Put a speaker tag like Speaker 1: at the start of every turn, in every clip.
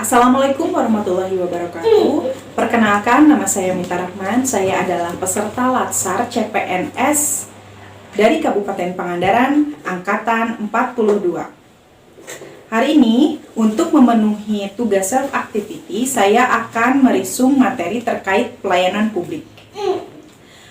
Speaker 1: Assalamualaikum warahmatullahi wabarakatuh. Perkenalkan, nama saya Mita Rahman. Saya adalah peserta Latsar CPNS dari Kabupaten Pangandaran, Angkatan 42. Hari ini, untuk memenuhi tugas self-activity, saya akan merisum materi terkait pelayanan publik.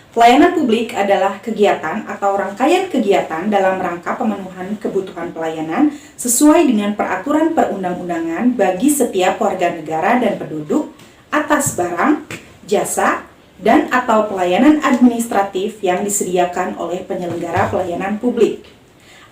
Speaker 1: Pelayanan publik adalah kegiatan atau rangkaian kegiatan dalam rangka pemenuhan kebutuhan pelayanan sesuai dengan peraturan perundang-undangan bagi setiap warga negara dan penduduk atas barang, jasa, dan atau pelayanan administratif yang disediakan oleh penyelenggara pelayanan publik.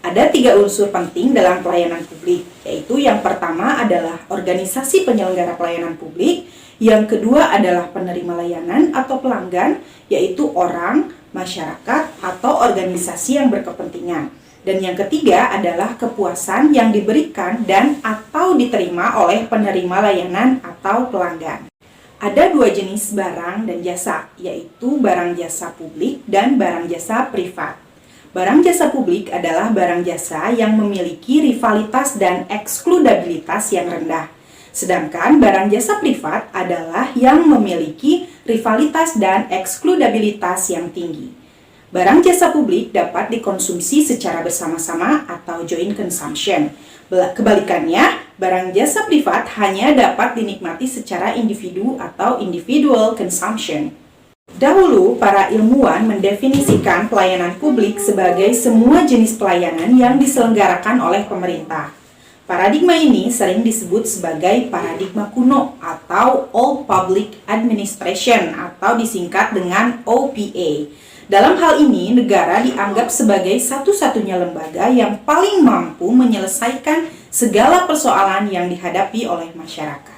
Speaker 1: Ada 3 unsur penting dalam pelayanan publik, yaitu yang pertama adalah organisasi penyelenggara pelayanan publik, yang kedua adalah penerima layanan atau pelanggan, yaitu orang, masyarakat, atau organisasi yang berkepentingan. Dan yang ketiga adalah kepuasan yang diberikan dan atau diterima oleh penerima layanan atau pelanggan. Ada 2 jenis barang dan jasa, yaitu barang jasa publik dan barang jasa privat. Barang jasa publik adalah barang jasa yang memiliki rivalitas dan ekskludabilitas yang rendah. Sedangkan barang jasa privat adalah yang memiliki rivalitas dan ekskludabilitas yang tinggi. Barang jasa publik dapat dikonsumsi secara bersama-sama atau joint consumption. Kebalikannya, barang jasa privat hanya dapat dinikmati secara individu atau individual consumption. Dahulu, para ilmuwan mendefinisikan pelayanan publik sebagai semua jenis pelayanan yang diselenggarakan oleh pemerintah. Paradigma ini sering disebut sebagai paradigma kuno atau Old Public Administration atau disingkat dengan OPA. Dalam hal ini, negara dianggap sebagai satu-satunya lembaga yang paling mampu menyelesaikan segala persoalan yang dihadapi oleh masyarakat.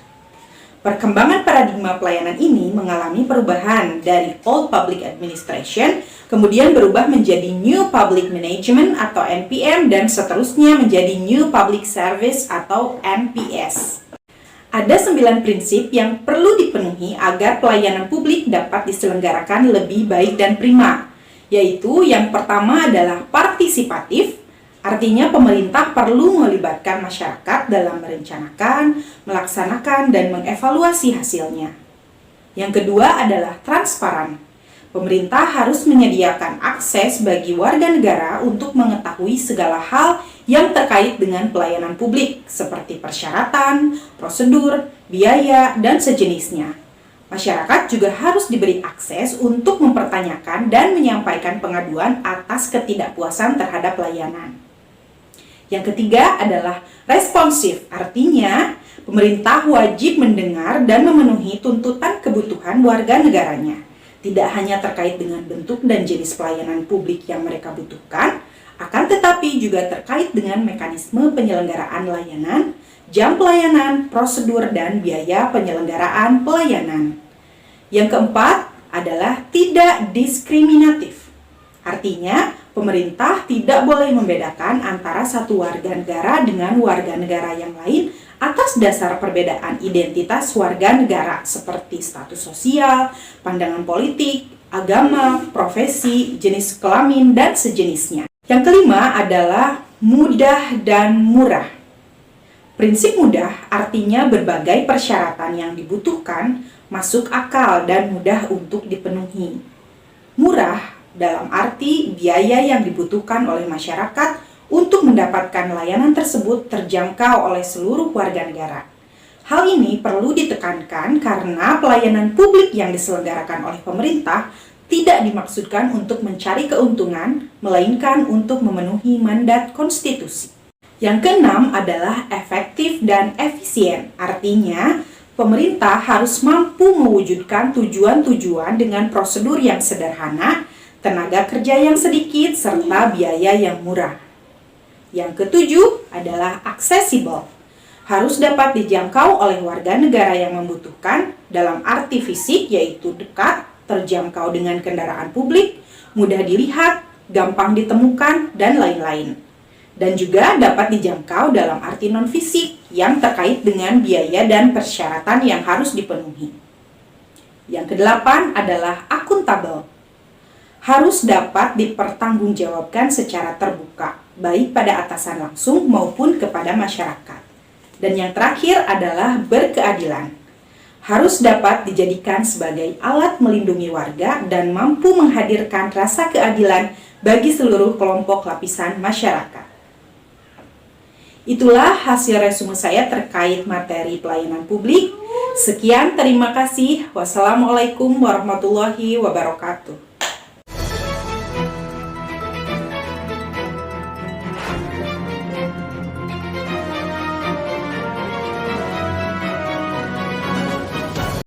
Speaker 1: Perkembangan paradigma pelayanan ini mengalami perubahan dari Old Public Administration, kemudian berubah menjadi New Public Management atau NPM, dan seterusnya menjadi New Public Service atau NPS. Ada 9 prinsip yang perlu dipenuhi agar pelayanan publik dapat diselenggarakan lebih baik dan prima, yaitu yang pertama adalah partisipatif. Artinya pemerintah perlu melibatkan masyarakat dalam merencanakan, melaksanakan, dan mengevaluasi hasilnya. Yang kedua adalah transparan. Pemerintah harus menyediakan akses bagi warga negara untuk mengetahui segala hal yang terkait dengan pelayanan publik, seperti persyaratan, prosedur, biaya, dan sejenisnya. Masyarakat juga harus diberi akses untuk mempertanyakan dan menyampaikan pengaduan atas ketidakpuasan terhadap layanan. Yang ketiga adalah responsif, artinya pemerintah wajib mendengar dan memenuhi tuntutan kebutuhan warga negaranya. Tidak hanya terkait dengan bentuk dan jenis pelayanan publik yang mereka butuhkan, akan tetapi juga terkait dengan mekanisme penyelenggaraan layanan, jam pelayanan, prosedur, dan biaya penyelenggaraan pelayanan. Yang keempat adalah tidak diskriminatif. Artinya, pemerintah tidak boleh membedakan antara satu warga negara dengan warga negara yang lain atas dasar perbedaan identitas warga negara seperti status sosial, pandangan politik, agama, profesi, jenis kelamin, dan sejenisnya. Yang kelima adalah mudah dan murah. Prinsip mudah artinya berbagai persyaratan yang dibutuhkan masuk akal dan mudah untuk dipenuhi. Murah dalam arti biaya yang dibutuhkan oleh masyarakat untuk mendapatkan layanan tersebut terjangkau oleh seluruh warga negara. Hal ini perlu ditekankan karena pelayanan publik yang diselenggarakan oleh pemerintah tidak dimaksudkan untuk mencari keuntungan, melainkan untuk memenuhi mandat konstitusi. Yang keenam adalah efektif dan efisien, artinya pemerintah harus mampu mewujudkan tujuan-tujuan dengan prosedur yang sederhana, tenaga kerja yang sedikit, serta biaya yang murah. Yang ketujuh adalah aksesibel. Harus dapat dijangkau oleh warga negara yang membutuhkan dalam arti fisik, yaitu dekat, terjangkau dengan kendaraan publik, mudah dilihat, gampang ditemukan, dan lain-lain. Dan juga dapat dijangkau dalam arti non-fisik yang terkait dengan biaya dan persyaratan yang harus dipenuhi. Yang kedelapan adalah akuntabel. Harus dapat dipertanggungjawabkan secara terbuka, baik pada atasan langsung maupun kepada masyarakat. Dan yang terakhir adalah berkeadilan. Harus dapat dijadikan sebagai alat melindungi warga dan mampu menghadirkan rasa keadilan bagi seluruh kelompok lapisan masyarakat. Itulah hasil resume saya terkait materi pelayanan publik. Sekian, terima kasih. Wassalamualaikum warahmatullahi wabarakatuh.